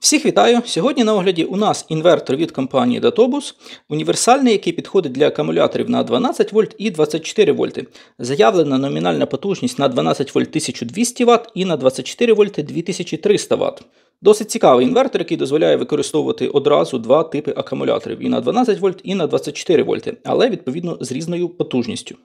Всіх вітаю! Сьогодні на огляді у нас інвертор від компанії Datobus, універсальний, який підходить для акумуляторів на 12 вольт і 24 вольти. Заявлена номінальна потужність на 12 вольт 1200 Вт і на 24 вольти 2300 Вт. Досить цікавий інвертор, який дозволяє використовувати одразу два типи акумуляторів – і на 12 вольт, і на 24 вольти, але відповідно з різною потужністю.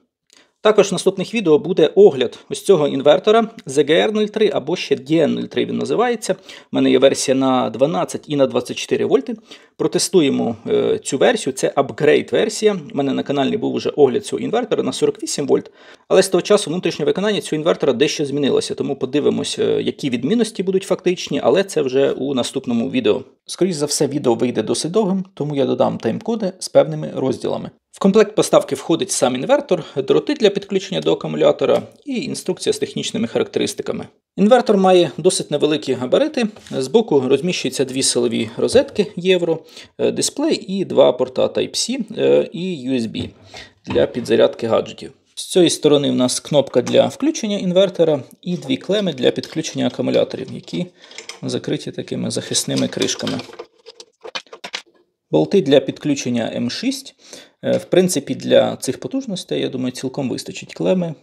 Також в наступних відео буде огляд ось цього інвертора ZGR03 або ще DN03 він називається. У мене є версія на 12 і на 24 вольти. Протестуємо цю версію, це апгрейд-версія. У мене на каналі був вже огляд цього інвертора на 48 вольт. Але з того часу внутрішнє виконання цього інвертора дещо змінилося, тому подивимося, які відмінності будуть фактичні, але це вже у наступному відео. Скоріше за все, відео вийде досить довгим, тому я додам тайм-коди з певними розділами. В комплект поставки входить сам інвертор, дроти для підключення до акумулятора і інструкція з технічними характеристиками. Інвертор має досить невеликі габарити. Збоку розміщуються дві силові розетки Євро, дисплей і два порта Type-C і USB для підзарядки гаджетів. З цієї сторони в нас кнопка для включення інвертора і дві клеми для підключення акумуляторів, які закриті такими захисними кришками. Болти для підключення М6. В принципі, для цих потужностей, я думаю, цілком вистачить клеми.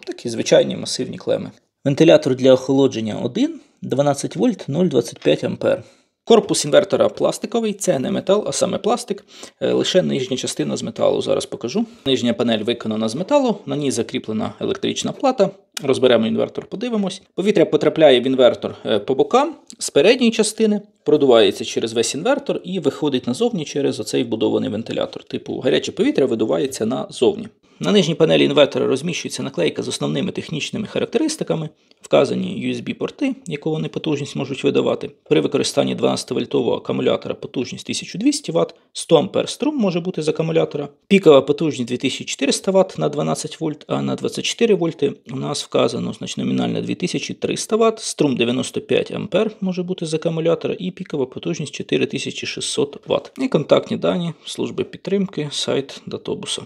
Такі звичайні масивні клеми. Вентилятор для охолодження 1, 12 вольт, 0,25 ампер. Корпус інвертора пластиковий, це не метал, а саме пластик. Лише нижня частина з металу, зараз покажу. Нижня панель виконана з металу, на ній закріплена електрична плата. Розберемо інвертор, подивимось. Повітря потрапляє в інвертор по бокам, з передньої частини, продувається через весь інвертор і виходить назовні через оцей вбудований вентилятор. Типу гаряче повітря видувається назовні. На нижній панелі інвертора розміщується наклейка з основними технічними характеристиками, вказані USB-порти, яку вони потужність можуть видавати. При використанні 12-вольтового акумулятора потужність 1200 Вт, 100 А струм може бути з акумулятора, пікова потужність 2400 Вт на 12 вольт, а на 24 вольти у нас вказано номінально 2300 Вт, струм 95 А може бути з акумулятора і пікова потужність 4600 Вт. І контактні дані служби підтримки, сайт Daтобуса.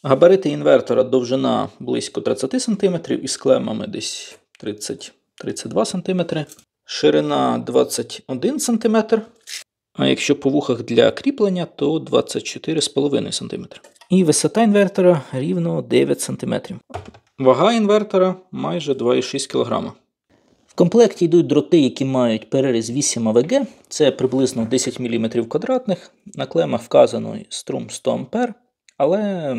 Габарити інвертора довжина близько 30 см із клемами десь 30-32 см, ширина 21 см, а якщо по вухах для кріплення, то 24,5 см. І висота інвертора рівно 9 см. Вага інвертора майже 2,6 кг. В комплекті йдуть дроти, які мають переріз 8 АВГ, це приблизно 10 мм квадратних, на клемах вказано струм 100 А. Але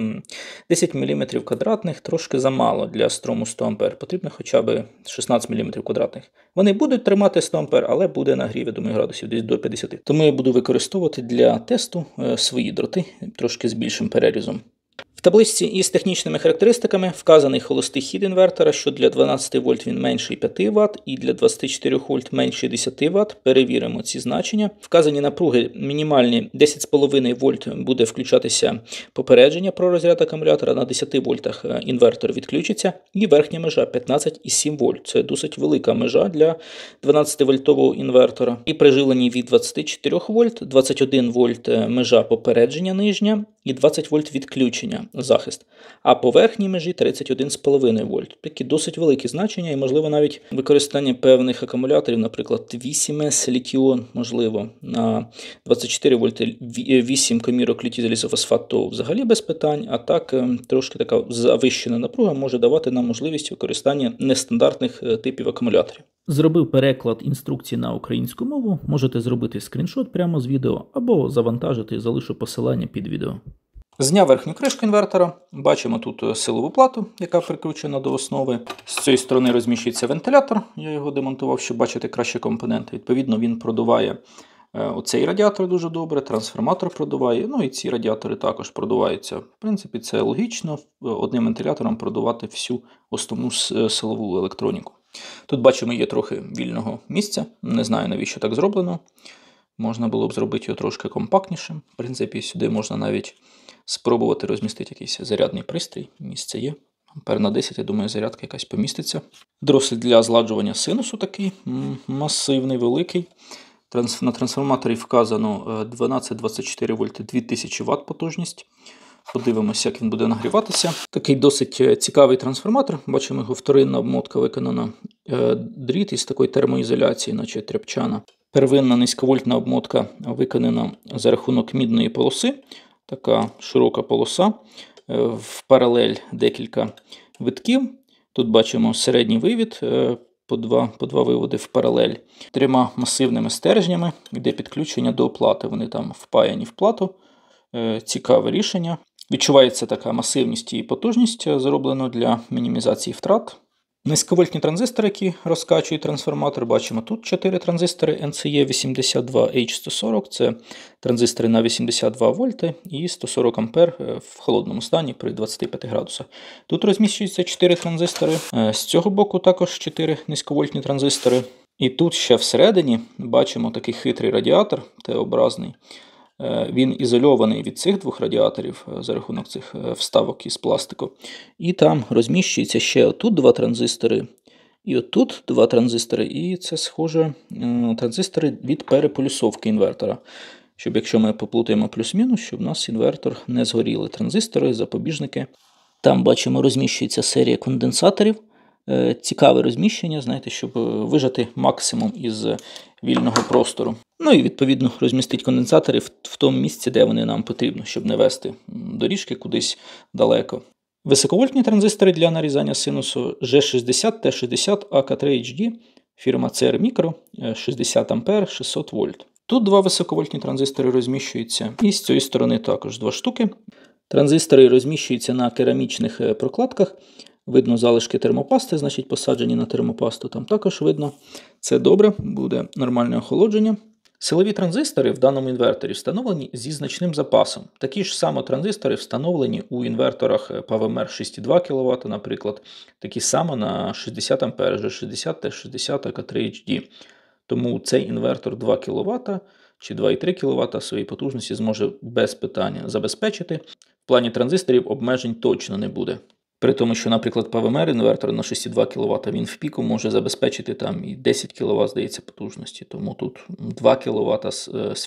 10 мм квадратних трошки замало для струму 100 А. Потрібно хоча б 16 мм квадратних. Вони будуть тримати 100 А, але буде нагрів, я думаю, градусів десь до 50. Тому я буду використовувати для тесту свої дроти трошки з більшим перерізом. В табличці із технічними характеристиками вказаний холостий хід інвертора, що для 12 вольт він менший 5 Вт і для 24 вольт менший 10 Вт. Перевіримо ці значення. Вказані напруги мінімальні 10,5 вольт буде включатися попередження про розряд акумулятора, на 10 вольтах інвертор відключиться. І верхня межа 15,7 вольт. Це досить велика межа для 12-вольтового інвертора. І при живленні від 24 вольт, 21 вольт межа попередження нижня і 20 вольт відключення. Захист. А по верхній межі 31,5 вольт. Такі досить великі значення і, можливо, навіть використання певних акумуляторів, наприклад, 8С літіон, можливо, на 24 вольти 8 комірок літій-залізофосфат, то взагалі без питань, а так трошки така завищена напруга може давати нам можливість використання нестандартних типів акумуляторів. Зробив переклад інструкції на українську мову, можете зробити скріншот прямо з відео або завантажити, залишу посилання під відео. Зняв верхню кришку інвертора, бачимо тут силову плату, яка прикручена до основи. З цієї сторони розміщується вентилятор, я його демонтував, щоб бачити кращі компоненти. Відповідно, він продуває оцей радіатор дуже добре, трансформатор продуває, ну і ці радіатори також продуваються. В принципі, це логічно, одним вентилятором продувати всю основну силову електроніку. Тут бачимо, є трохи вільного місця, не знаю, навіщо так зроблено. Можна було б зробити його трошки компактнішим. В принципі, сюди можна навіть спробувати розмістити якийсь зарядний пристрій. Місце є. Ампер на 10, я думаю, зарядка якась поміститься. Дросель для зладжування синусу такий, масивний, великий. На трансформаторі вказано 12-24 вольти, 2000 Вт потужність. Подивимося, як він буде нагріватися. Такий досить цікавий трансформатор. Бачимо, його вторинна обмотка виконана. Дріт із такої термоізоляції, наче тряпчана. Первинна низьковольтна обмотка виконана за рахунок мідної полоси. Така широка полоса, в паралель декілька витків. Тут бачимо середній вивід, по два виводи в паралель. 3 масивними стержнями, де підключення до плати. Вони там впаяні в плату. Цікаве рішення. Відчувається така масивність і потужність, зроблено для мінімізації втрат. Низьковольтні транзистори, які розкачують трансформатор, бачимо тут 4 транзистори NCE82H140, це транзистори на 82 вольти і 140 ампер в холодному стані при 25 градусах. Тут розміщуються 4 транзистори, з цього боку також 4 низьковольтні транзистори. І тут ще всередині бачимо такий хитрий радіатор Т-образний. Він ізольований від цих 2 радіаторів за рахунок цих вставок із пластику. І там розміщується ще отут 2 транзистори, і отут 2 транзистори, і це, схоже, транзистори від переполюсовки інвертора. Щоб якщо ми поплутаємо плюс-мінус, щоб у нас інвертор не згоріли. Транзистори, запобіжники. Там бачимо розміщується серія конденсаторів. Цікаве розміщення, знаєте, щоб вижати максимум із вільного простору. Ну і відповідно розмістити конденсатори в тому місці, де вони нам потрібно, щоб не вести доріжки кудись далеко. Високовольтні транзистори для нарізання синусу G60, T60, AK3HD, фірма CR Micro, 60 А, 600 вольт. Тут 2 високовольтні транзистори розміщуються, і з цієї сторони також 2 штуки. Транзистори розміщуються на керамічних прокладках. Видно залишки термопасти, значить посаджені на термопасту, там також видно. Це добре, буде нормальне охолодження. Силові транзистори в даному інверторі встановлені зі значним запасом. Такі ж само транзистори встановлені у інверторах PowerMer 6,2 кВт, наприклад. Такі само на 60 А, G60, T60, AK3HD. Тому цей інвертор 2 кВт чи 2,3 кВт своєї потужності зможе без питання забезпечити. В плані транзисторів обмежень точно не буде. При тому, що, наприклад, PowerMer інвертор на 6,2 кВт, він в піку може забезпечити там і 10 кВт, здається, потужності. Тому тут 2 кВт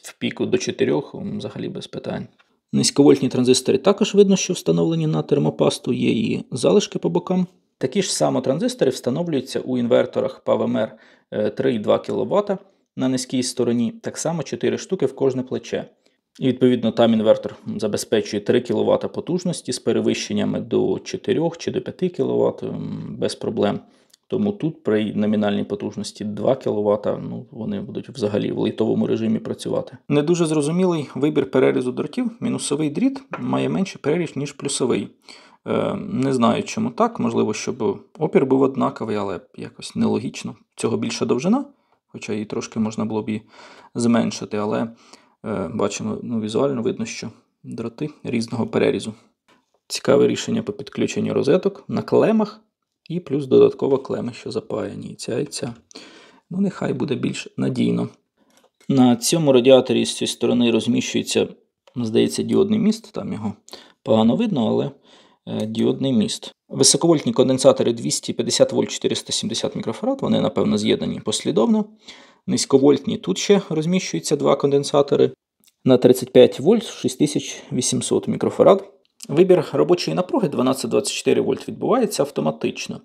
в піку до 4 взагалі без питань. Низьковольтні транзистори також видно, що встановлені на термопасту, є і залишки по бокам. Такі ж само транзистори встановлюються у інверторах PowerMer 3,2 кВт на низькій стороні, так само 4 штуки в кожне плече. І, відповідно, там інвертор забезпечує 3 кВт потужності з перевищеннями до 4 чи до 5 кВт без проблем. Тому тут при номінальній потужності 2 кВт вони будуть взагалі в лейтовому режимі працювати. Не дуже зрозумілий вибір перерізу дротів. Мінусовий дріт має менший переріз, ніж плюсовий. Не знаю, чому так. Можливо, щоб опір був однаковий, але якось нелогічно. Цього більша довжина, хоча її трошки можна було б і зменшити, але бачимо, візуально видно, що дроти різного перерізу. Цікаве рішення по підключенню розеток на клемах і плюс додатково клеми, що запаяні. І ця. Нехай буде більш надійно. На цьому радіаторі з цієї сторони розміщується, здається, діодний міст. Там його погано видно, але діодний міст. Високовольтні конденсатори 250 вольт 470 мікрофарад, вони, напевно, з'єднані послідовно. Низьковольтні тут ще розміщуються 2 конденсатори на 35 вольт 6800 мікрофарад. Вибір робочої напруги 12-24 вольт відбувається автоматично.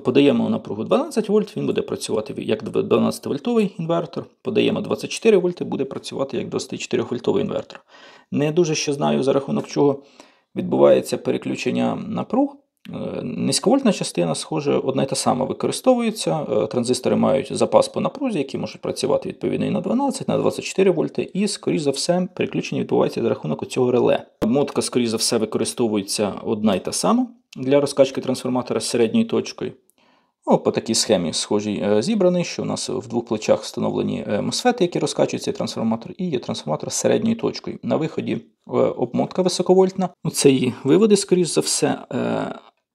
Подаємо напругу 12 вольт, він буде працювати як 12-вольтовий інвертор. Подаємо 24 вольти, буде працювати як 24-вольтовий інвертор. Не дуже ще знаю, за рахунок чого відбувається переключення напруг. Низьковольтна частина, схоже, одна й та сама використовується. Транзистори мають запас по напрузі, які можуть працювати відповідно і на 12, на 24 вольти. І, скоріш за все, переключення відбувається за рахунок цього реле. Обмотка, скоріш за все, використовується одна й та сама для розкачки трансформатора з середньою точкою. По такій схемі схожій зібраний, що у нас в 2 плечах встановлені мосфети, які розкачують цей трансформатор, і є трансформатор з середньою точкою. На виході обмотка високовольтна. Це її виводи, скоріш за все.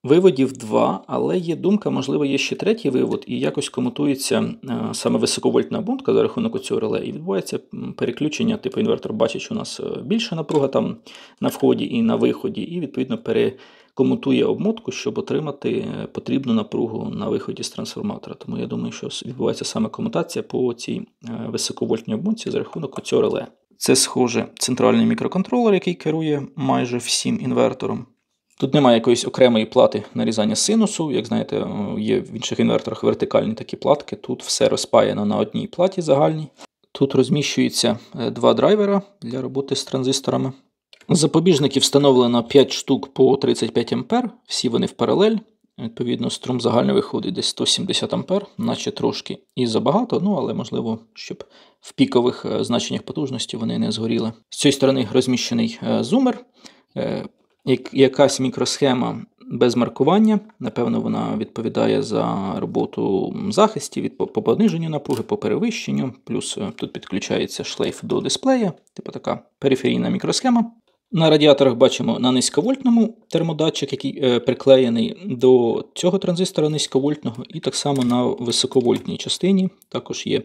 Виводів 2, але є думка, можливо, є ще 3-й вивод, і якось комутується саме високовольтна обмотка за рахунок цього реле, і відбувається переключення, інвертор бачить, що у нас більша напруга там на вході і на виході, і, відповідно, перекомутує обмотку, щоб отримати потрібну напругу на виході з трансформатора. Тому я думаю, що відбувається саме комутація по цій високовольтній обмотці за рахунок цього реле. Це, схоже, центральний мікроконтролер, який керує майже всім інвертором. Тут немає якоїсь окремої плати нарізання синусу. Як знаєте, є в інших інверторах вертикальні такі платки. Тут все розпаяно на одній платі загальній. Тут розміщується 2 драйвера для роботи з транзисторами. Запобіжники встановлено 5 штук по 35 А, всі вони в паралель. Відповідно, струм загально виходить десь 170 А, наче трошки і забагато, але можливо, щоб в пікових значеннях потужності вони не згоріли. З цієї сторони розміщений зумер, якась мікросхема без маркування. Напевно, вона відповідає за роботу захистів по пониженню напруги, по перевищенню. Плюс тут підключається шлейф до дисплея, типу така периферійна мікросхема. На радіаторах бачимо на низьковольтному термодатчик, який приклеєний до цього транзистора низьковольтного, і так само на високовольтній частині також є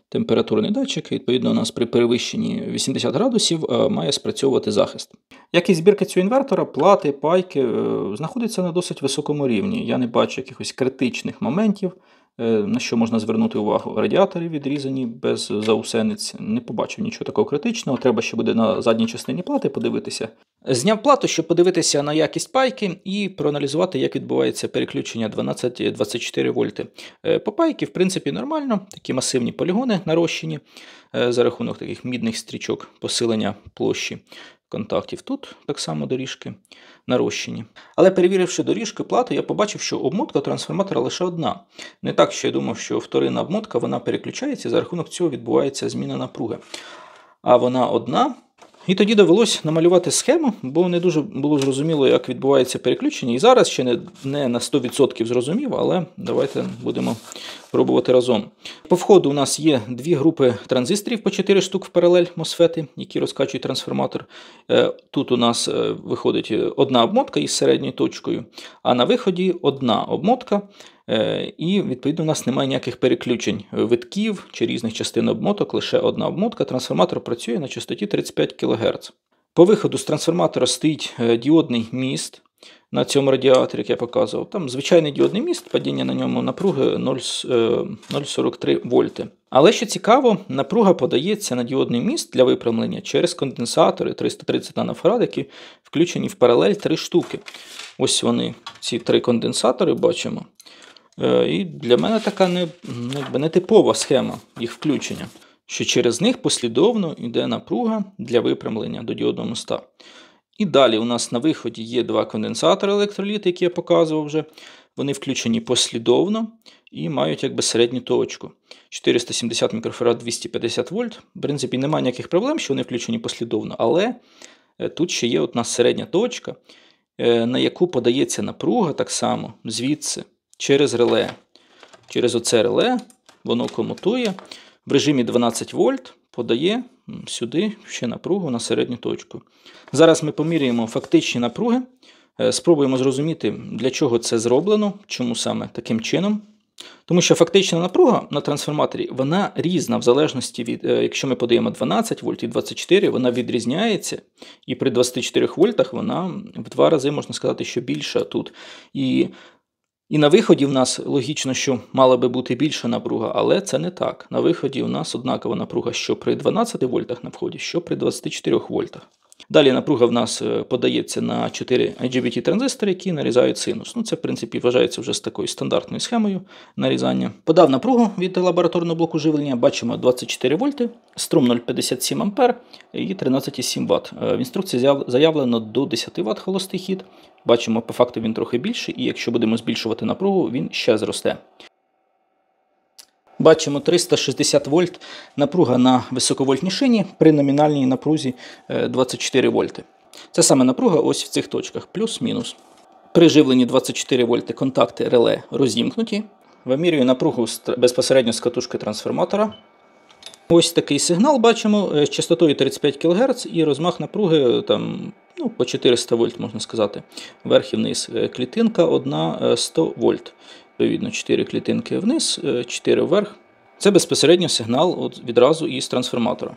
температурний датчик. Відповідно, у нас при перевищенні 80 градусів має спрацьовувати захист. Якість збірки цього інвертора, плати, пайки знаходиться на досить високому рівні. Я не бачу якихось критичних моментів, на що можна звернути увагу. Радіатори відрізані без заусениць. Не побачив нічого такого критичного. Треба ще буде на задній частині плати подивитися. Зняв плату, щоб подивитися на якість пайки і проаналізувати, як відбувається переключення 12-24 вольти. По пайки, в принципі, нормально. Такі масивні полігони нарощені за рахунок таких мідних стрічок посилення площі контактів. Тут так само доріжки нарощені. Але перевіривши доріжки плати, я побачив, що обмотка трансформатора лише одна. Не так, що я думав, що вторинна обмотка вона переключається, і за рахунок цього відбувається зміна напруги. А вона одна. І тоді довелось намалювати схему, бо не дуже було зрозуміло, як відбувається переключення. І зараз ще не на 100% зрозумів, але давайте будемо пробувати разом. По входу у нас є 2 групи транзисторів по 4 штук в паралель MOSFET, які розкачують трансформатор. Тут у нас виходить одна обмотка із середньою точкою, а на виході одна обмотка. І, відповідно, у нас немає ніяких переключень витків чи різних частин обмоток, лише одна обмотка. Трансформатор працює на частоті 35 кГц. По виходу з трансформатора стоїть діодний міст на цьому радіаторі, як я показував. Там звичайний діодний міст, падіння на ньому напруги 0,43 вольти. Але, що цікаво, напруга подається на діодний міст для випрямлення через конденсатори 330 нанофарад, які включені в паралель 3 штуки. Ось вони, ці 3 конденсатори бачимо. І для мене така нетипова схема їх включення, що через них послідовно йде напруга для випрямлення до діодного моста. І далі у нас на виході є 2 конденсатори електроліти, які я показував вже. Вони включені послідовно і мають якби середню точку. 470 мікрофарад, 250 вольт. В принципі, немає ніяких проблем, що вони включені послідовно, але тут ще є одна середня точка, на яку подається напруга так само звідси. Через реле. Через оце реле воно комутує. В режимі 12 вольт подає сюди ще напругу на середню точку. Зараз ми поміряємо фактичні напруги. Спробуємо зрозуміти, для чого це зроблено, чому саме таким чином. Тому що фактична напруга на трансформаторі, вона різна в залежності від, якщо ми подаємо 12 вольт і 24, вона відрізняється. І при 24 вольтах вона в 2 рази, можна сказати, що більша тут. І на виході в нас логічно, що мала би бути більша напруга, але це не так. На виході у нас однакова напруга, що при 12 вольтах на вході, що при 24 вольтах. Далі напруга в нас подається на 4 IGBT-транзистори, які нарізають синус. Це, в принципі, вважається вже з такою стандартною схемою нарізання. Подав напругу від лабораторного блоку живлення. Бачимо 24 вольти, струм 0,57 А і 13,7 Вт. В інструкції заявлено до 10 Вт холостий хід. Бачимо, по факту він трохи більший, і якщо будемо збільшувати напругу, він ще зросте. Бачимо 360 вольт напруга на високовольтній шині при номінальній напрузі 24 вольти. Це саме напруга ось в цих точках, плюс-мінус. При живленні 24 вольти контакти реле розімкнуті. Вимірюю напругу безпосередньо з катушки трансформатора. Ось такий сигнал бачимо з частотою 35 кГц і розмах напруги там, по 400 вольт, можна сказати. Вверх і вниз. Клітинка одна 100 вольт. Відповідно, 4 клітинки вниз, 4 вверх. Це безпосередньо сигнал відразу із трансформатора.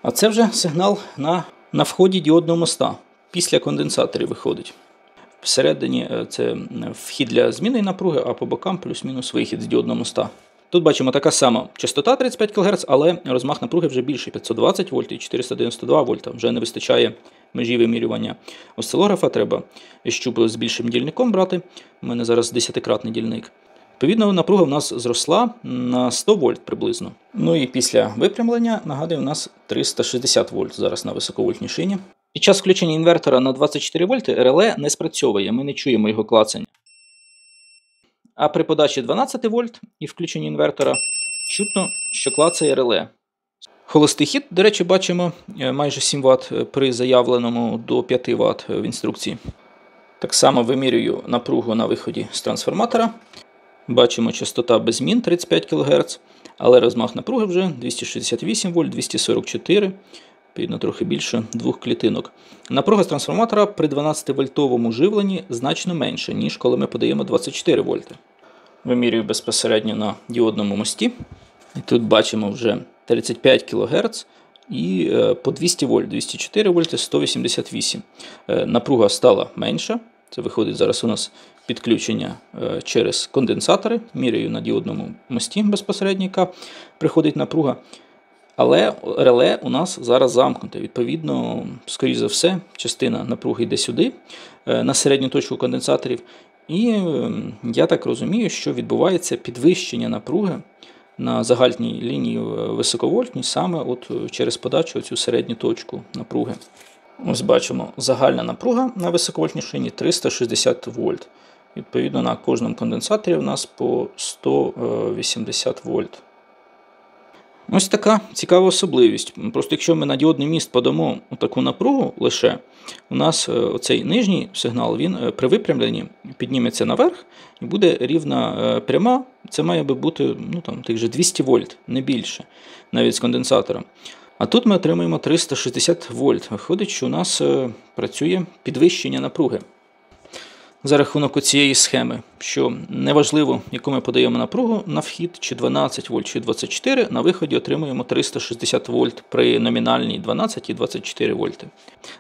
А це вже сигнал на вході діодного моста. Після конденсаторів виходить. Всередині це вхід для зміни напруги, а по бокам плюс-мінус вихід з діодного моста. Тут бачимо така сама частота 35 кГц, але розмах напруги вже більший, 520 вольт і 492 вольта. Вже не вистачає межі вимірювання осцилографа, треба щуп з більшим дільником брати. У мене зараз 10-кратний дільник. Відповідно, напруга в нас зросла на 100 вольт приблизно. Ну і після випрямлення, нагадую, у нас 360 вольт зараз на високовольтній шині. Під час включення інвертора на 24 вольти реле не спрацьовує, ми не чуємо його клацання. А при подачі 12 вольт і включенні інвертора чутно, що клацає реле. Холостий хід, до речі, бачимо майже 7 Вт при заявленому до 5 Вт в інструкції. Так само вимірюю напругу на виході з трансформатора. Бачимо частота без змін 35 кГц, але розмах напруги вже 268 вольт, 244, відповідно трохи більше 2 клітинок. Напруга з трансформатора при 12-вольтовому живленні значно менша, ніж коли ми подаємо 24 вольти. Вимірюю безпосередньо на діодному мості. І тут бачимо вже 35 кГц і по 200 вольт, 204 вольти, 188. Напруга стала менша. Це виходить зараз у нас підключення через конденсатори. Міряю на діодному мості безпосередньо, яка приходить напруга. Але реле у нас зараз замкнуте. Відповідно, скоріш за все, частина напруги йде сюди, на середню точку конденсаторів. І я так розумію, що відбувається підвищення напруги на загальній лінії високовольтній саме от через подачу цю середню точку напруги. Ось бачимо, загальна напруга на високовольтній шині 360 вольт. Відповідно, на кожному конденсаторі у нас по 180 вольт. Ось така цікава особливість. Просто якщо ми на діодний міст подамо таку напругу лише, у нас оцей нижній сигнал, він при випрямленні підніметься наверх і буде рівна пряма. Це має би бути тих же 200 вольт, не більше, навіть з конденсатором. А тут ми отримуємо 360 вольт. Виходить, що у нас працює підвищення напруги. За рахунок цієї схеми, що неважливо, яку ми подаємо напругу на вхід, чи 12 вольт, чи 24, на виході отримуємо 360 вольт при номінальній 12 і 24 вольти.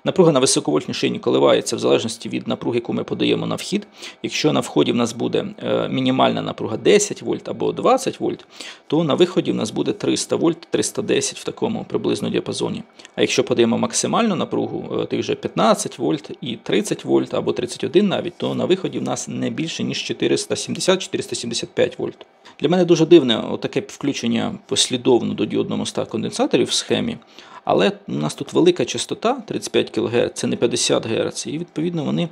Напруга на високовольтній шині коливається в залежності від напруги, яку ми подаємо на вхід. Якщо на вході в нас буде мінімальна напруга 10 вольт або 20 вольт, то на виході в нас буде 300 вольт, 310 в такому приблизно діапазоні. А якщо подаємо максимальну напругу, тих же 15 вольт і 30 вольт або 31 навіть, то на виході в нас не більше, ніж 470-475 вольт. Для мене дуже дивне таке включення послідовно до діодного моста конденсаторів в схемі, але у нас тут велика частота, 35 кГц, це не 50 Гц, і відповідно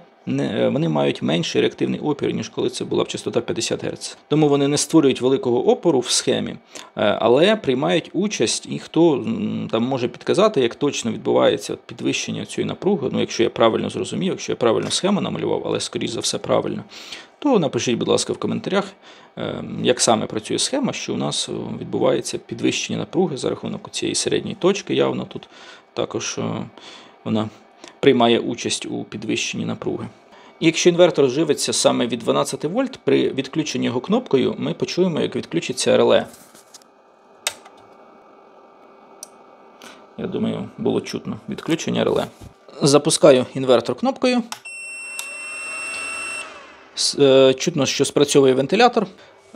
вони мають менший реактивний опір, ніж коли це була б частота 50 Гц. Тому вони не створюють великого опору в схемі, але приймають участь, і хто там може підказати, як точно відбувається підвищення цієї напруги, якщо я правильно зрозумів, якщо я правильно схему намалював, але скоріш за все правильно, то напишіть, будь ласка, в коментарях, як саме працює схема, що у нас відбувається підвищення напруги за рахунок цієї середньої точки, явно тут також вона приймає участь у підвищенні напруги. І якщо інвертор живиться саме від 12 вольт, при відключенні його кнопкою ми почуємо, як відключиться реле. Я думаю, було чутно відключення реле. Запускаю інвертор кнопкою. Чутно, що спрацьовує вентилятор.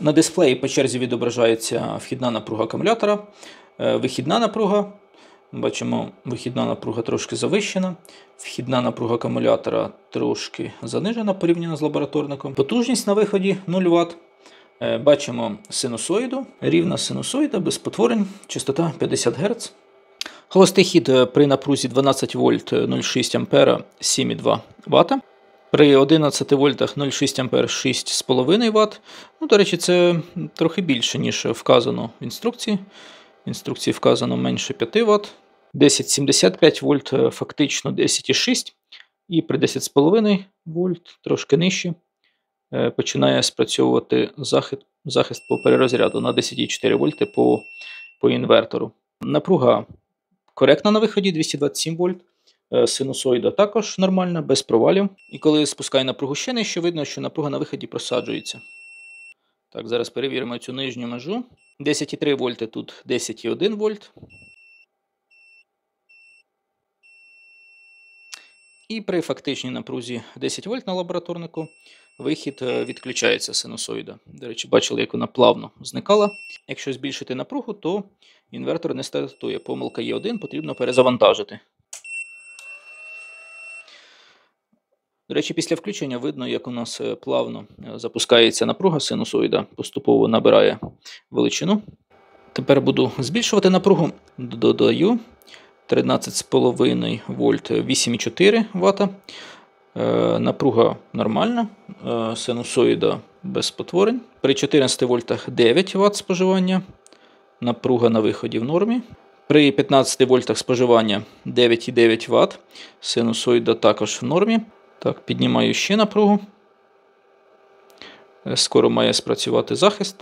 На дисплеї по черзі відображається вхідна напруга акумулятора, вихідна напруга. Бачимо, вихідна напруга трошки завищена, вхідна напруга акумулятора трошки занижена порівняно з лабораторником. Потужність на виході 0 Вт. Бачимо синусоїду, рівна синусоїда, без потворень, частота 50 Гц. Холостий хід при напрузі 12 вольт 0,6 А 7,2 Вт. При 11 вольтах 0,6 А 6,5 Вт. До речі, це трохи більше, ніж вказано в інструкції. В інструкції вказано менше 5 Вт. 10,75 вольт, фактично 10,6. І при 10,5 вольт, трошки нижче, починає спрацьовувати захист по перерозряду на 10,4 вольти по інвертору. Напруга коректна на виході, 227 вольт. Синусоїда також нормальна, без провалів. І коли спускаю напругу ще нижче, видно, що напруга на виході просаджується. Так, зараз перевіримо цю нижню межу. 10,3 вольти, тут 10,1 вольт. І при фактичній напрузі 10 вольт на лабораторнику вихід відключається синусоїда. До речі, бачили, як вона плавно зникала. Якщо збільшити напругу, то інвертор не стартує. Помилка є 1, потрібно перезавантажити. До речі, після включення видно, як у нас плавно запускається напруга синусоїда, поступово набирає величину. Тепер буду збільшувати напругу. Додаю 13,5 вольт 8,4 Вт. Напруга нормальна, синусоїда без спотворень. При 14 вольтах 9 Вт споживання. Напруга на виході в нормі. При 15 вольтах споживання 9,9 Вт. Синусоїда також в нормі. Так, піднімаю ще напругу. Скоро має спрацювати захист.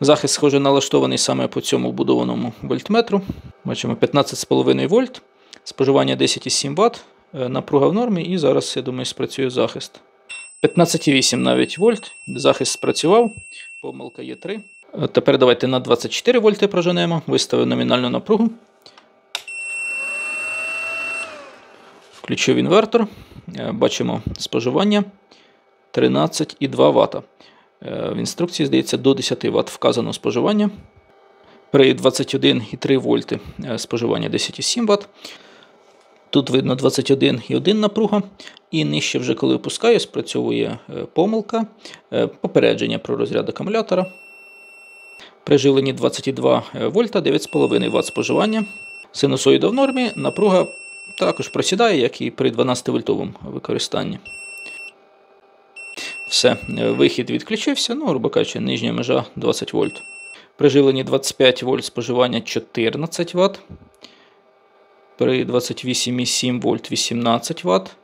Захист, схоже, налаштований саме по цьому вбудованому вольтметру. Бачимо 15,5 вольт, споживання 10,7 Вт, напруга в нормі, і зараз, я думаю, спрацює захист. 15,8 навіть вольт, захист спрацював, помилка є 3. Тепер давайте на 24 вольти проженемо, виставив номінальну напругу. Включив інвертор, бачимо споживання 13,2 Вт. В інструкції, здається, до 10 Вт вказано споживання. При 21,3 вольти споживання 10,7 Вт. Тут видно 21,1 напруга. І нижче вже, коли опускаю, спрацьовує помилка, попередження про розряд акумулятора. При живленні 22 вольта 9,5 Вт споживання. Синусоїда в нормі, напруга також просідає, як і при 12-вольтовому використанні. Все, вихід відключився, грубо кажучи, нижня межа 20 вольт. При живленні 25 вольт споживання 14 Вт. При 28,7 вольт 18 Вт.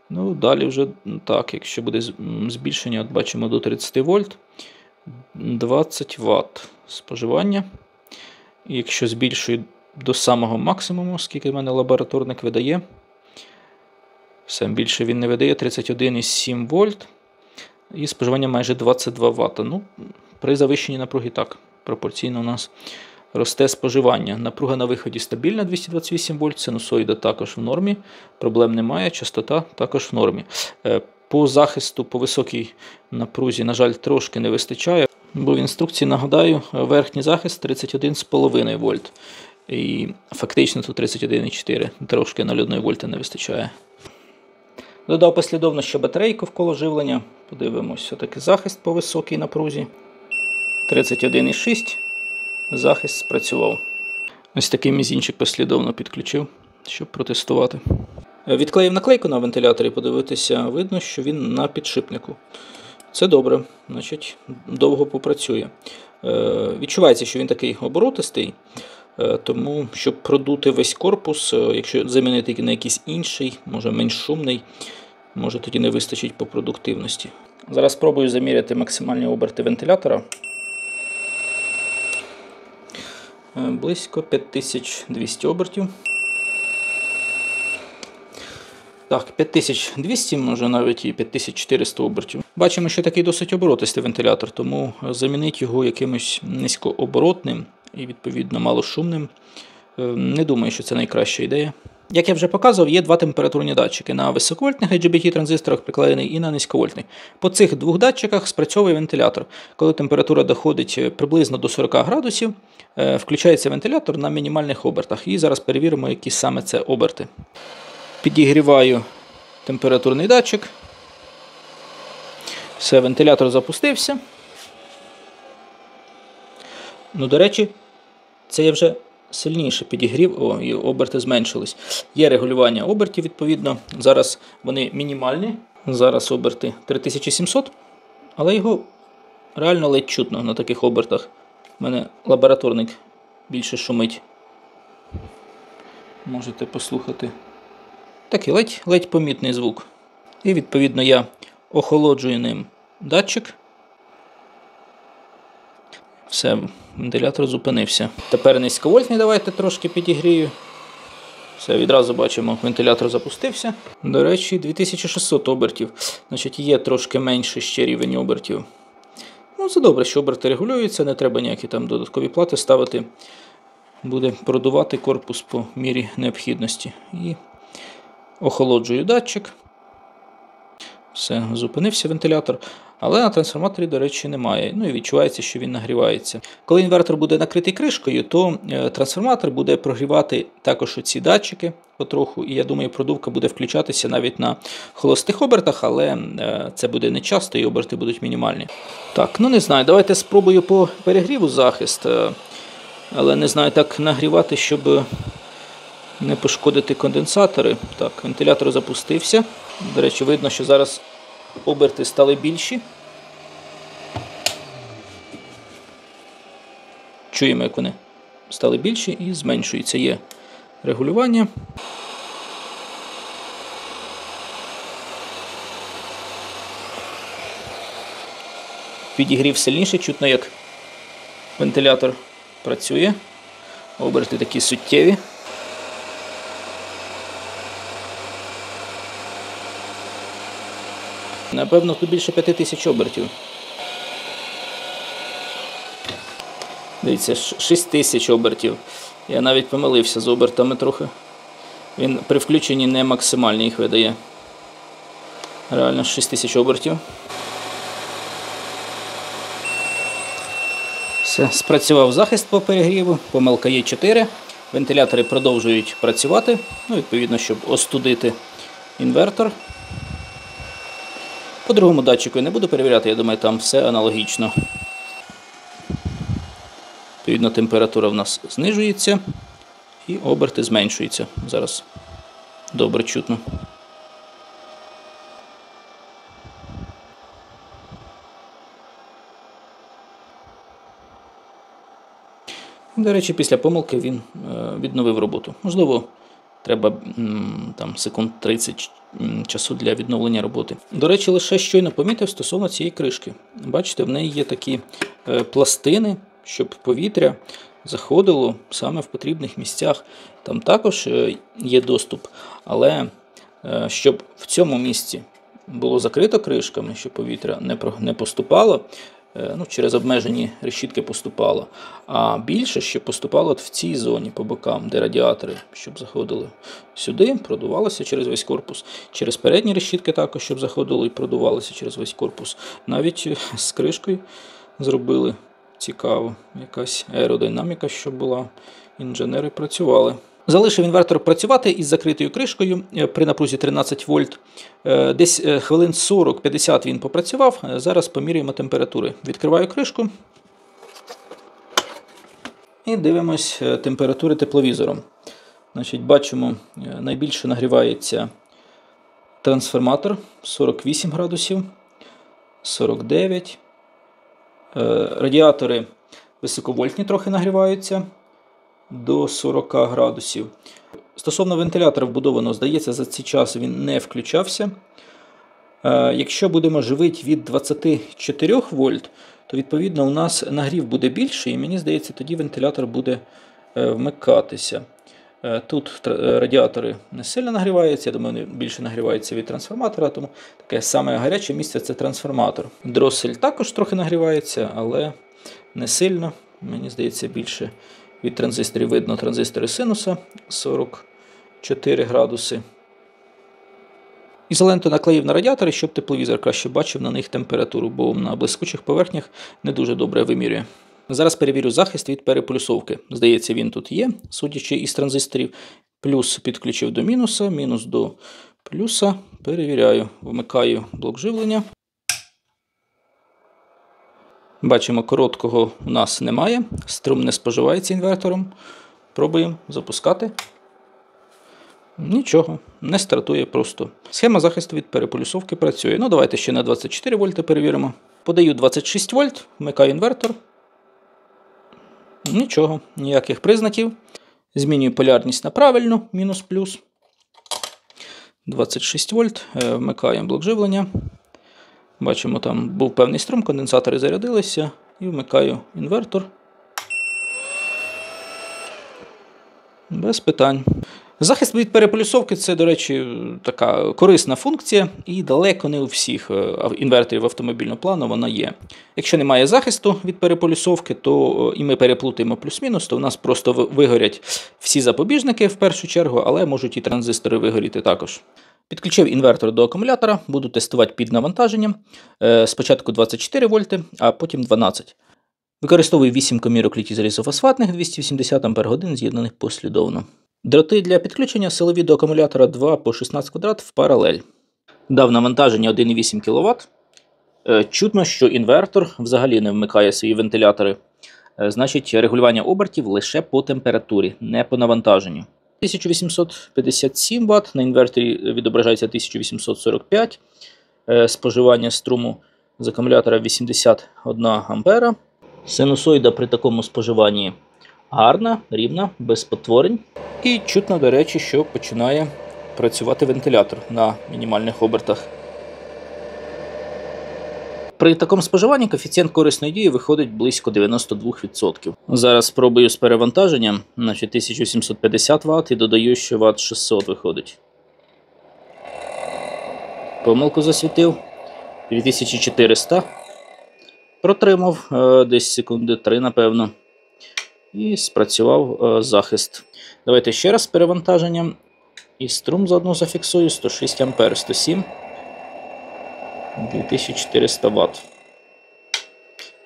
Далі вже так, якщо буде збільшення, от бачимо до 30 вольт 20 Вт споживання. І якщо збільшую до самого максимуму, скільки в мене лабораторник видає, все, більше він не видає, 31,7 вольт. І споживання майже 22 Вт. При завищенні напруги так, пропорційно у нас росте споживання. Напруга на виході стабільна 228 вольт, синусоїда також в нормі, проблем немає, частота також в нормі. По захисту, по високій напрузі, на жаль, трошки не вистачає, бо в інструкції, нагадаю, верхній захист 31,5 вольт. І фактично тут 31,4, трошки 0,1 вольта не вистачає. Додав послідовно ще батарейку в коло живлення. Подивимось, все-таки захист по високій напрузі. 31,6. Захист спрацював. Ось такий мізінчик послідовно підключив, щоб протестувати. Відклеїв наклейку на вентиляторі, подивитися, видно, що він на підшипнику. Це добре, значить довго попрацює. Відчувається, що він такий оборотистий, тому щоб продути весь корпус, якщо замінити на якийсь інший, може менш шумний, може тоді не вистачить по продуктивності. Зараз спробую заміряти максимальні оберти вентилятора. Близько 5200 обертів. Так, 5200, може навіть і 5400 обертів. Бачимо, що такий досить оборотистий вентилятор, тому замінити його якимось низькооборотним і, відповідно, малошумним, не думаю, що це найкраща ідея. Як я вже показував, є два температурні датчики. На високовольтних IGBT-транзисторах прикладений і на низьковольтних. По цих двох датчиках спрацьовує вентилятор. Коли температура доходить приблизно до 40 градусів, включається вентилятор на мінімальних обертах. І зараз перевіримо, які саме це оберти. Підігріваю температурний датчик. Все, вентилятор запустився. До речі, це я вже сильніше підігрів, і оберти зменшились. Є регулювання обертів, відповідно. Зараз вони мінімальні. Зараз оберти 3700, але його реально ледь чутно на таких обертах. У мене лабораторник більше шумить. Можете послухати. Такий ледь помітний звук. І, відповідно, я охолоджую ним датчик. Все, вентилятор зупинився. Тепер низьковольтний давайте трошки підігрію. Все, відразу бачимо, вентилятор запустився. До речі, 2600 обертів. Значить, є трошки менший ще рівень обертів. Це добре, що оберти регулюються, не треба ніякі там додаткові плати ставити. Буде продувати корпус по мірі необхідності. І охолоджую датчик. Все, зупинився вентилятор. Але на трансформаторі, до речі, немає. Ну і відчувається, що він нагрівається. Коли інвертор буде накритий кришкою, то трансформатор буде прогрівати також оці датчики потроху. І я думаю, продувка буде включатися навіть на холостих обертах, але це буде не часто і оберти будуть мінімальні. Так, ну не знаю, давайте спробую по перегріву захист. Але не знаю, так нагрівати, щоб не пошкодити конденсатори. Так, вентилятор запустився. До речі, видно, що зараз оберти стали більші. Чуємо, як вони стали більші і зменшуються. Є регулювання. Підігрів сильніше, чутно, як вентилятор працює. Оберти такі суттєві. Напевно, тут більше 5000 обертів. Дивіться, 6000 обертів. Я навіть помилився з обертами трохи. Він при включенні не максимальний їх видає. Реально 6000 обертів. Все, спрацював захист по перегріву. Помилка є 4. Вентилятори продовжують працювати. Ну, відповідно, щоб остудити інвертор. По другому датчику я не буду перевіряти, я думаю, там все аналогічно. Відповідно, температура в нас знижується і оберти зменшуються. Зараз добре чутно. До речі, після помилки він відновив роботу. Можливо, треба там секунд 30 часу для відновлення роботи. До речі, лише щойно помітив стосовно цієї кришки. Бачите, в неї є такі пластини, щоб повітря заходило саме в потрібних місцях. Там також є доступ, але щоб в цьому місці було закрито кришками, щоб повітря не поступало, через обмежені решітки поступало, а більше, щоб поступало в цій зоні по бокам, де радіатори, щоб заходили сюди, продувалося через весь корпус. Через передні решітки також, щоб заходило і продувалося через весь корпус. Навіть з кришкою зробили цікаво. Якась аеродинаміка, щоб була. Інженери працювали. Залишив інвертор працювати із закритою кришкою при напрузі 13 вольт. Десь хвилин 40-50 він попрацював. Зараз поміряємо температури. Відкриваю кришку і дивимось температури тепловізором. Значить, бачимо, найбільше нагрівається трансформатор 48 градусів, 49. Радіатори високовольтні трохи нагріваються до 40 градусів. Стосовно вентилятора вбудованого, здається, за цей час він не включався. Якщо будемо живити від 24 вольт, то відповідно у нас нагрів буде більший, і мені здається, тоді вентилятор буде вмикатися. Тут радіатори не сильно нагріваються, я думаю, вони більше нагріваються від трансформатора, тому таке саме гаряче місце – це трансформатор. Дросель також трохи нагрівається, але не сильно. Мені здається, більше від транзисторів видно транзистори синуса 44 градуси. Ізоленту наклеїв на радіатори, щоб тепловізор краще бачив на них температуру, бо на блискучих поверхнях не дуже добре вимірює. Зараз перевірю захист від переплюсовки. Здається, він тут є, судячи із транзисторів. Плюс підключив до мінуса, мінус до плюса. Перевіряю. Вмикаю блок живлення. Бачимо, короткого у нас немає. Струм не споживається інвертором. Пробуємо запускати. Нічого, не стартує просто. Схема захисту від переполюсовки працює. Ну, давайте ще на 24 вольти перевіримо. Подаю 26 вольт, вмикаю інвертор. Нічого, ніяких признаків. Змінюю полярність на правильну, мінус-плюс. 26 вольт, вмикаємо блок живлення. Бачимо, там був певний струм, конденсатори зарядилися. І вмикаю інвертор. Без питань. Захист від переполюсовки – це, до речі, така корисна функція, і далеко не у всіх інверторів автомобільного плану вона є. Якщо немає захисту від переполюсовки, то і ми переплутаємо плюс-мінус, то в нас просто вигорять всі запобіжники в першу чергу, але можуть і транзистори вигоріти також. Підключив інвертор до акумулятора, буду тестувати під навантаженням. Спочатку 24 вольти, а потім 12. Використовую 8 комірок літій залізофосфатних 280 Ах з'єднаних послідовно. Дроти для підключення силові до акумулятора 2 по 16 квадрат в паралель. Дав навантаження 1,8 кВт. Чутно, що інвертор взагалі не вмикає свої вентилятори. Значить, регулювання обертів лише по температурі, не по навантаженню. 1857 Вт, на інверторі відображається 1845. Споживання струму з акумулятора 81 А. Синусоїда при такому споживанні гарна, рівна, без потворень. І чутно, до речі, що починає працювати вентилятор на мінімальних обертах. При такому споживанні коефіцієнт корисної дії виходить близько 92%. Зараз спробую з перевантаженням, значить 1750 Вт і додаю, що Вт 600 виходить. Помилку засвітив. 2400. Протримав десь секунди 3, напевно. І спрацював захист. Давайте ще раз з перевантаженням. І струм заодно зафіксую. 106 А, 107. 2400 Вт.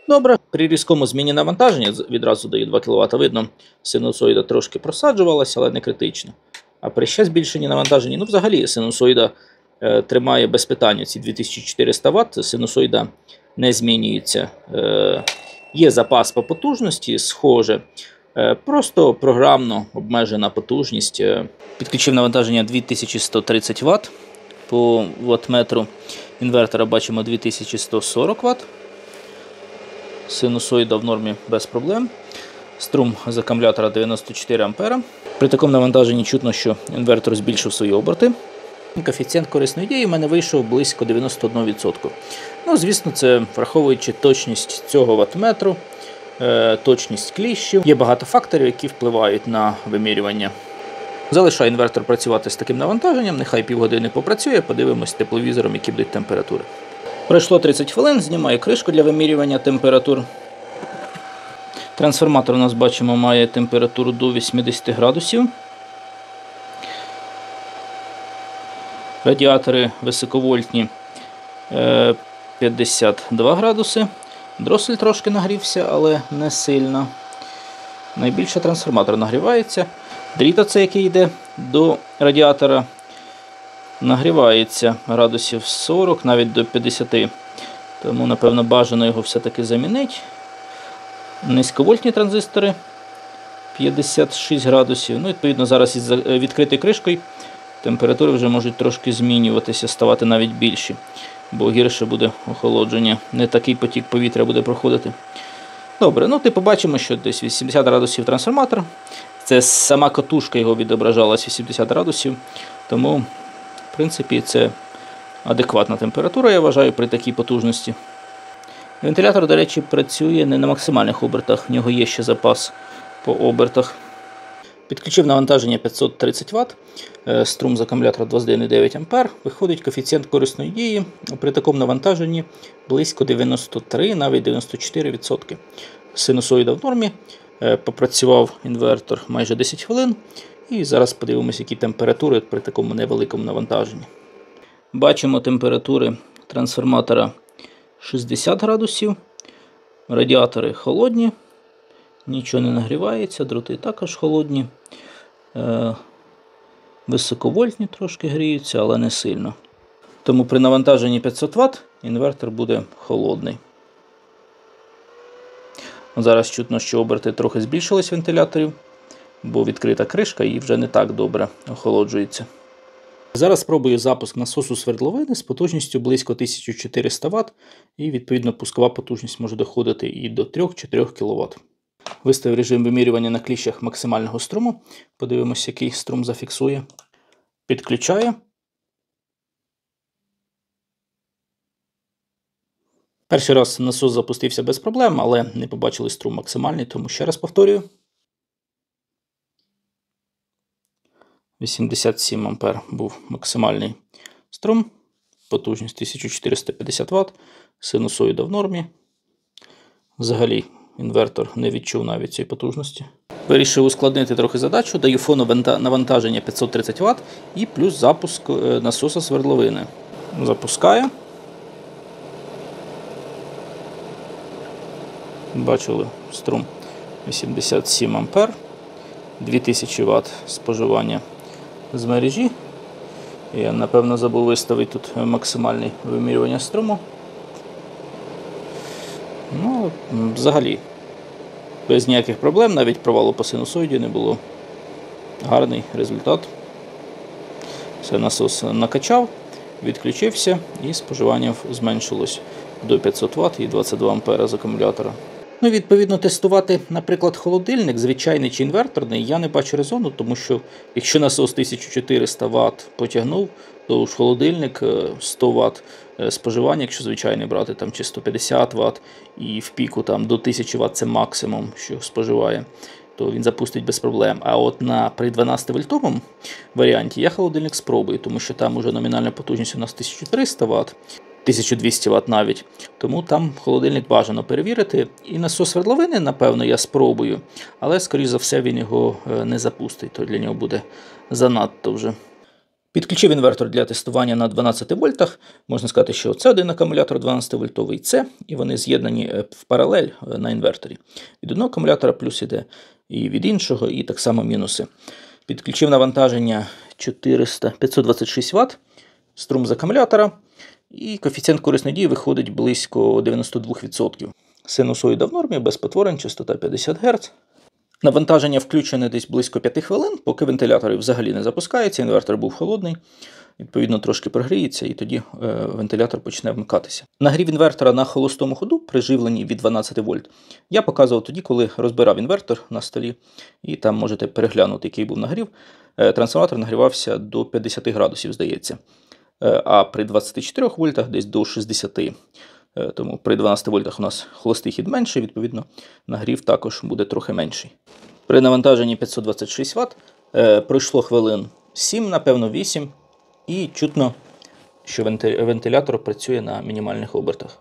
Добре, при різкому зміні навантаження, відразу даю 2 кВт, видно, синусоїда трошки просаджувалася, але не критично. А при ще збільшенні навантаження, взагалі синусоїда тримає без питань ці 2400 Вт, синусоїда не змінюється. Є запас по потужності, схоже, просто програмно обмежена потужність. Підключив навантаження 2130 Вт. По ваттметру інвертора бачимо 2140 Вт. Синусоїда в нормі без проблем. Струм з акумулятора 94 А. При такому навантаженні чутно, що інвертор збільшив свої оберти. Коефіцієнт корисної дії в мене вийшов близько 91%. Звісно, це враховуючи точність цього ваттметру, точність кліщів. Є багато факторів, які впливають на вимірювання. Залишаю інвертор працювати з таким навантаженням, нехай півгодини попрацює, подивимось тепловізором, які будуть температури. Пройшло 30 хвилин, знімаю кришку для вимірювання температур. Трансформатор у нас, бачимо, має температуру до 80 градусів. Радіатори високовольтні 52 градуси. Дросель трошки нагрівся, але не сильно. Найбільше трансформатор нагрівається. Дріт оцей, який йде до радіатора, нагрівається градусів 40, навіть до 50. Тому, напевно, бажано його все-таки замінити. Низьковольтні транзистори 56 градусів. Відповідно, зараз із відкритою кришкою температури вже можуть трошки змінюватися, ставати навіть більші. Бо гірше буде охолодження. Не такий потік повітря буде проходити. Добре, побачимо, що десь 80 градусів трансформатор. Це сама катушка його відображалась 80 градусів. Тому, в принципі, це адекватна температура, я вважаю, при такій потужності. Вентилятор, до речі, працює не на максимальних обертах, в нього є ще запас по обертах. Підключив навантаження 530 Вт, струм з акумулятора 21,9 А, виходить коефіцієнт корисної дії при такому навантаженні близько 93, навіть 94%. Синусоїда в нормі, попрацював інвертор майже 10 хвилин і зараз подивимося, які температури при такому невеликому навантаженні. Бачимо температури трансформатора 60 градусів, радіатори холодні. Нічого не нагрівається, дроти також холодні. Високовольтні трошки гріються, але не сильно. Тому при навантаженні 500 Вт інвертор буде холодний. Зараз чутно, що оберти трохи збільшились вентиляторів, бо відкрита кришка і вже не так добре охолоджується. Зараз спробую запуск насосу свердловини з потужністю близько 1400 Вт, і відповідно пускова потужність може доходити і до 3-4 кВт. Виставив режим вимірювання на кліщах максимального струму. Подивимося, який струм зафіксує. Підключаю. Перший раз насос запустився без проблем, але не побачили струм максимальний, тому ще раз повторюю. 87 А був максимальний струм. Потужність 1450 Вт. Синусоїда в нормі. Взагалі інвертор не відчув навіть цієї потужності. Вирішив ускладнити трохи задачу, даю фону навантаження 530 Вт і плюс запуск насоса свердловини. Запускаю. Бачили струм 87 А, 2000 Вт споживання з мережі. Я, напевно, забув виставити тут максимальне вимірювання струму. Ну, взагалі, без ніяких проблем, навіть провалу по синусоїді не було. Гарний результат. Все, насос накачав, відключився і споживання зменшилось до 500 Вт і 22 А з акумулятора. Ну, відповідно, тестувати, наприклад, холодильник, звичайний чи інверторний, я не бачу резону, тому що якщо насос 1400 Вт потягнув, то ж холодильник 100 Вт споживання, якщо звичайний брати, там, чи 150 Вт, і в піку там, до 1000 Вт це максимум, що споживає, то він запустить без проблем. А от при 12-вольтовому варіанті я холодильник спробую, тому що там уже номінальна потужність у нас 1300 Вт. 1200 Вт навіть, тому там холодильник бажано перевірити. І насос свердловини, напевно, я спробую, але, скоріш за все, він його не запустить, то для нього буде занадто вже. Підключив інвертор для тестування на 12 вольтах. Можна сказати, що це один акумулятор 12-вольтовий, це, і вони з'єднані в паралель на інверторі. Від одного акумулятора плюс іде і від іншого, і так само мінуси. Підключив навантаження 526 Вт, струм з акумулятора. І коефіцієнт корисної дії виходить близько 92%. Синусоїда в нормі, без потворень, частота 50 Гц. Навантаження включене десь близько 5 хвилин, поки вентилятор взагалі не запускається, інвертор був холодний, відповідно трошки прогріється і тоді вентилятор почне вмикатися. Нагрів інвертора на холостому ходу при живленні від 12 вольт я показував тоді, коли розбирав інвертор на столі, і там можете переглянути, який був нагрів. Трансформатор нагрівався до 50 градусів, здається. А при 24 вольтах десь до 60. Тому при 12 вольтах у нас холостий хід менший, відповідно, нагрів також буде трохи менший. При навантаженні 526 Вт пройшло хвилин 7, напевно 8, і чутно, що вентилятор працює на мінімальних обертах.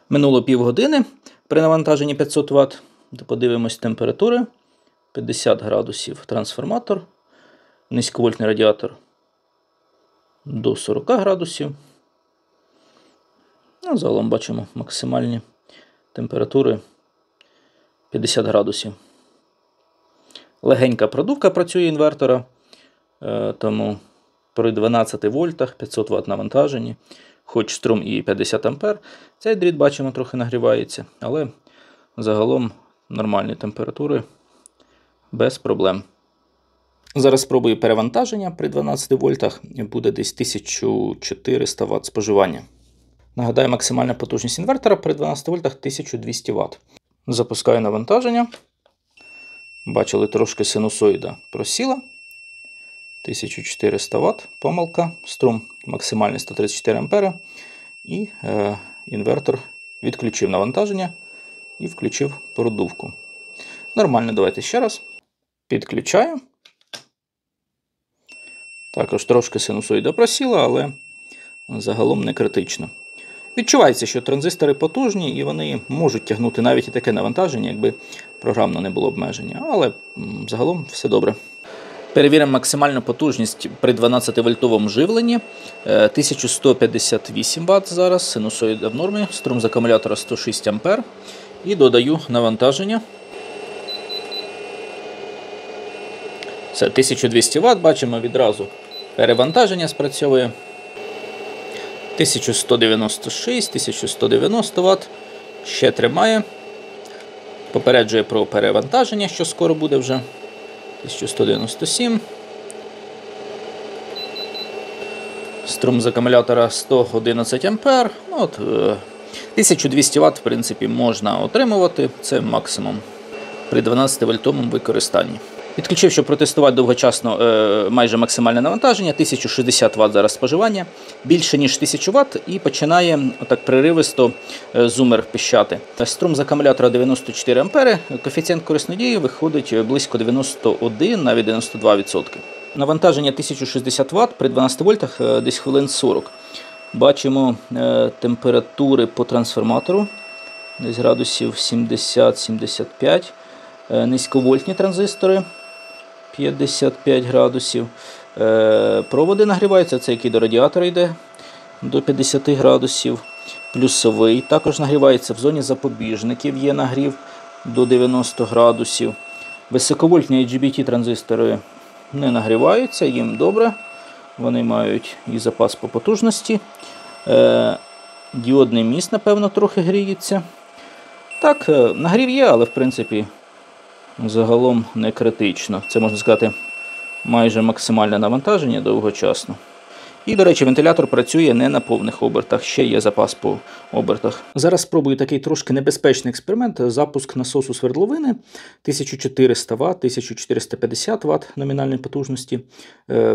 Минуло півгодини при навантаженні 500 Вт. Подивимось температури. 50 градусів трансформатор, низьковольтний радіатор до 40 градусів. Ну, загалом бачимо максимальні температури 50 градусів. Легенька продувка працює інвертора, тому при 12 вольтах 500 Вт навантаженні, хоч струм і 50 А, цей дріт, бачимо, трохи нагрівається, але загалом нормальні температури без проблем. Зараз спробую перевантаження при 12 вольтах, буде десь 1400 Вт споживання. Нагадаю, максимальна потужність інвертора при 12 вольтах 1200 Вт. Запускаю навантаження. Бачили, трошки синусоїда просіла. 1400 Вт, помилка, струм максимальний 134 А. І інвертор відключив навантаження і включив продувку. Нормально, давайте ще раз. Підключаю. Також трошки синусоїда просіла, але загалом не критично. Відчувається, що транзистори потужні і вони можуть тягнути навіть і таке навантаження, якби програмно не було обмеження. Але загалом все добре. Перевіримо максимальну потужність при 12-вольтовому живленні. 1158 Вт зараз, синусоїда в нормі, струм з акумулятора 106 А. І додаю навантаження. Це 1200 Вт, бачимо відразу. Перевантаження спрацьовує. 1196, 1190 Вт. Ще тримає. Попереджує про перевантаження, що скоро буде вже. 1197. Струм з акумулятора 111 А. От, 1200 Вт, в принципі, можна отримувати. Це максимум при 12-вольтовому використанні. Підключив, щоб протестувати довгочасно майже максимальне навантаження, 1060 Вт зараз споживання, більше ніж 1000 Вт, і починає отак приривисто зумер пищати. Струм з акумулятора 94 А, коефіцієнт корисної дії виходить близько 91, навіть 92%. Навантаження 1060 Вт при 12 вольтах десь хвилин 40. Бачимо температури по трансформатору, десь градусів 70-75. низьковольтні транзистори 55 градусів. Проводи нагріваються, це який до радіатора йде до 50 градусів. Плюсовий також нагрівається, в зоні запобіжників є нагрів до 90 градусів. Високовольтні IGBT транзистори не нагріваються, їм добре. Вони мають і запас по потужності. Діодний міст, напевно, трохи гріється. Так, нагрів є, але в принципі загалом не критично. Це, можна сказати, майже максимальне навантаження довгочасно. І, до речі, вентилятор працює не на повних обертах, ще є запас по обертах. Зараз спробую такий трошки небезпечний експеримент. Запуск насосу свердловини 1400 Вт, 1450 Вт номінальної потужності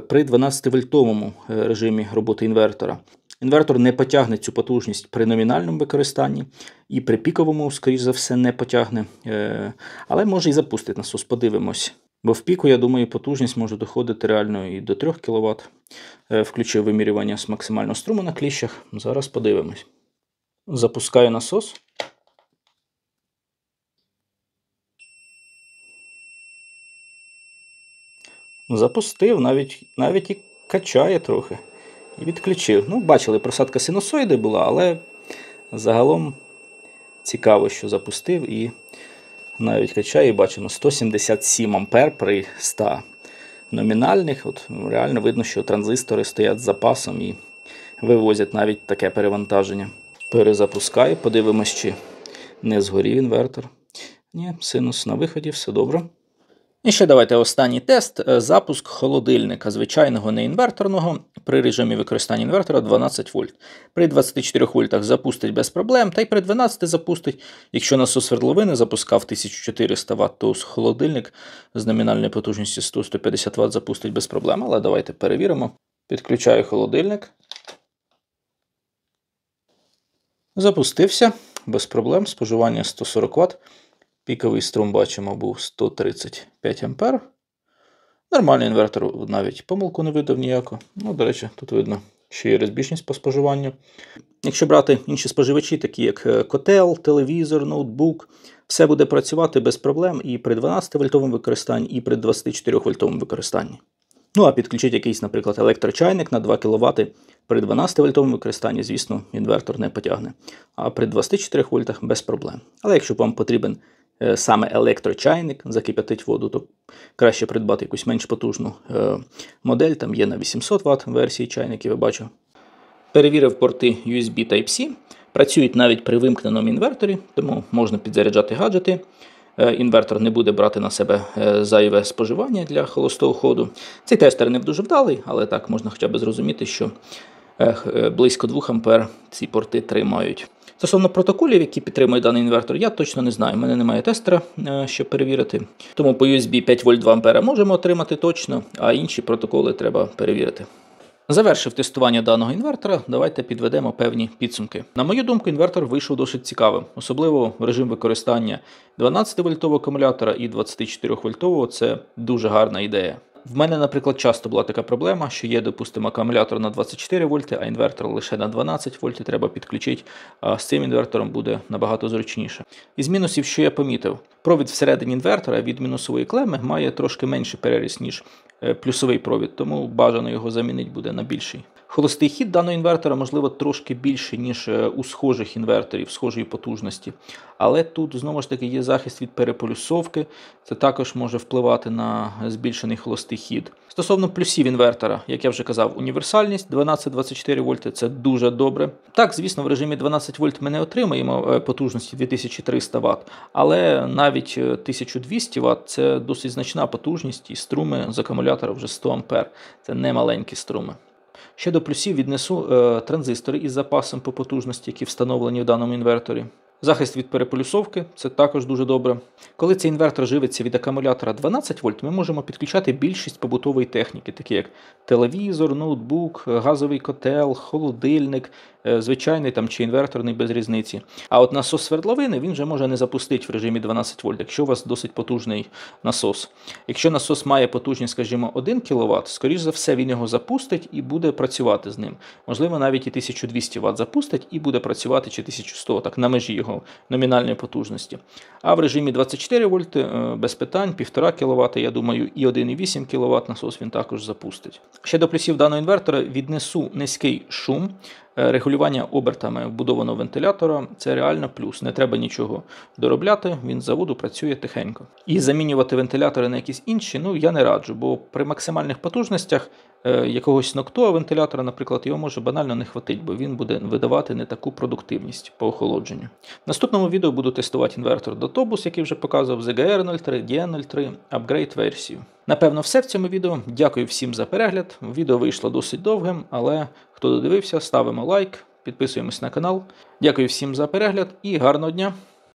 при 12-вольтовому режимі роботи інвертора. Інвертор не потягне цю потужність при номінальному використанні і при піковому, скоріш за все, не потягне. Але може і запустити насос, подивимось. Бо в піку, я думаю, потужність може доходити реально і до 3 кВт. Включив вимірювання з максимального струму на кліщах. Зараз подивимось. Запускаю насос. Запустив, навіть і качає трохи. І відключив. Ну, бачили, просадка синусоїди була, але загалом цікаво, що запустив і навіть качає, і бачимо 177 А при 100 номінальних. От реально видно, що транзистори стоять з запасом і вивозять навіть таке перевантаження. Перезапускаю, подивимось, чи не згорів інвертор. Ні, синус на виході, все добре. І ще давайте останній тест. Запуск холодильника, звичайного, не інверторного, при режимі використання інвертора 12 вольт. При 24 вольтах запустить без проблем, та й при 12 запустить. Якщо насос свердловини запускав 1400 Вт, то холодильник з номінальною потужністю 100-150 Вт запустить без проблем. Але давайте перевіримо. Підключаю холодильник. Запустився без проблем, споживання 140 Вт. Піковий струм, бачимо, був 135 А. Нормальний інвертор, навіть помилку не видав ніяку. Ну, до речі, тут видно, що є розбіжність по споживанню. Якщо брати інші споживачі, такі як котел, телевізор, ноутбук, все буде працювати без проблем і при 12-вольтовому використанні, і при 24-вольтовому використанні. Ну, а підключити якийсь, наприклад, електрочайник на 2 кВт при 12-вольтовому використанні, звісно, інвертор не потягне. А при 24 вольтах без проблем. Але якщо вам потрібен саме електрочайник, закип'ятить воду, то краще придбати якусь менш потужну модель. Там є на 800 Вт версії чайників, я бачу. Перевірив порти USB Type-C. Працюють навіть при вимкненому інверторі, тому можна підзаряджати гаджети. Інвертор не буде брати на себе зайве споживання для холостого ходу. Цей тестер не дуже вдалий, але так можна хоча б зрозуміти, що близько 2 А ці порти тримають. Стосовно протоколів, які підтримує даний інвертор, я точно не знаю. У мене немає тестера, щоб перевірити. Тому по USB 5 вольт 2 А можемо отримати точно, а інші протоколи треба перевірити. Завершив тестування даного інвертора, давайте підведемо певні підсумки. На мою думку, інвертор вийшов досить цікавим. Особливо режим використання 12-вольтового акумулятора і 24-вольтового – це дуже гарна ідея. В мене, наприклад, часто була така проблема, що є, допустимо, акумулятор на 24 вольти, а інвертор лише на 12 вольт треба підключити, а з цим інвертором буде набагато зручніше. Із мінусів, що я помітив, провід всередині інвертора від мінусової клеми має трошки менший переріз, ніж плюсовий провід, тому бажано його замінити буде на більший. Холостий хід даного інвертора, можливо, трошки більший, ніж у схожих інверторів, схожої потужності. Але тут, знову ж таки, є захист від переполюсовки. Це також може впливати на збільшений холостий хід. Стосовно плюсів інвертора, як я вже казав, універсальність 12-24 вольти – це дуже добре. Так, звісно, в режимі 12 вольт ми не отримаємо потужності 2300 Вт, але навіть 1200 Вт – це досить значна потужність, і струми з акумулятора вже 100 А. Це не маленькі струми. Ще до плюсів віднесу транзистори із запасом по потужності, які встановлені в даному інверторі. Захист від переполюсовки – це також дуже добре. Коли цей інвертор живиться від акумулятора 12 вольт, ми можемо підключати більшість побутової техніки, такі як телевізор, ноутбук, газовий котел, холодильник, звичайний там чи інверторний, без різниці. А от насос свердловини він вже може не запустити в режимі 12 вольт, якщо у вас досить потужний насос. Якщо насос має потужність, скажімо, 1 кВт, скоріш за все він його запустить і буде працювати з ним. Можливо, навіть і 1200 Вт запустить і буде працювати, чи 1100, так на межі його номінальної потужності. А в режимі 24 вольт без питань, 1,5 кВт, я думаю, і 1,8 кВт насос він також запустить. Ще до плюсів даного інвертора віднесу низький шум. Регулювання обертами вбудованого вентилятора – це реально плюс. Не треба нічого доробляти, він з заводу працює тихенько. І замінювати вентилятори на якісь інші, я не раджу, бо при максимальних потужностях якогось ноктового вентилятора, наприклад, його може банально не хватить, бо він буде видавати не таку продуктивність по охолодженню. В наступному відео буду тестувати інвертор Dotobus, який вже показував, ZGR03, DN03, апгрейд-версію. Напевно, все в цьому відео. Дякую всім за перегляд. Відео вийшло досить довгим, але хто додивився, ставимо лайк, підписуємось на канал. Дякую всім за перегляд і гарного дня!